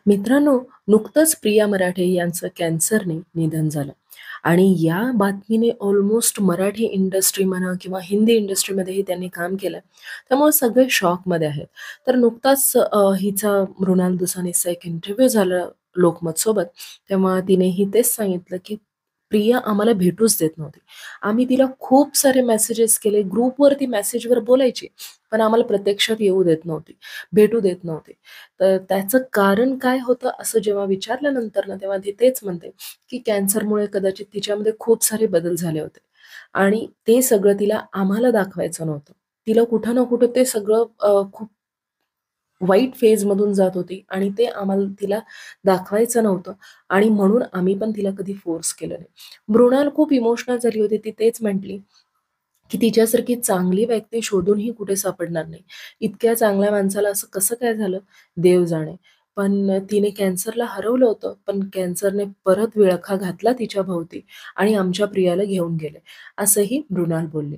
मित्रांनो, नुकतंच प्रिया मराठे यांचं कॅन्सरने निधन झालं आणि या बातमीने ऑलमोस्ट मराठी इंडस्ट्री म्हणा किंवा हिंदी इंडस्ट्रीमध्येही त्यांनी काम केलं. त्यामुळे सगळे शॉकमध्ये आहेत. तर नुकताच हिचा मृणाल दुसानीचा एक इंटरव्ह्यू झाला लोकमतसोबत. तेव्हा तिनेही तेच सांगितलं, की प्रिया आम्हाला भेटूच देत नव्हती. आम्ही तिला खूप सारे मेसेजेस केले, ग्रुपवरती मेसेजवर बोलायची, पण आम्हाला प्रत्यक्षात येऊ देत नव्हती, भेटू देत नव्हती. तर त्याचं कारण काय होतं असं जेव्हा विचारल्यानंतर ना, तेव्हा ती तेच म्हणते, की कॅन्सरमुळे कदाचित तिच्यामध्ये खूप सारे बदल झाले होते आणि ते सगळं तिला आम्हाला दाखवायचं नव्हतं. तिला कुठं ना कुठं ते सगळं खूप वाईट फेजमधून जात होती आणि ते आम्हाला तिला दाखवायचं नव्हतं आणि म्हणून आम्ही पण तिला कधी फोर्स केलं नाही. मृणाल खूप इमोशनल झाली होती. ती तेच म्हटली, की तिच्यासारखी चांगली व्यक्ती शोधूनही कुठे सापडणार नाही. इतक्या चांगल्या माणसाला असं कसं काय झालं? देव जाणे. पण तिने कॅन्सरला हरवलं होतं, पण कॅन्सरने परत विळखा घातला तिच्या भोवती आणि आमच्या प्रियाला घेऊन गेले, असंही मृणाल बोलले.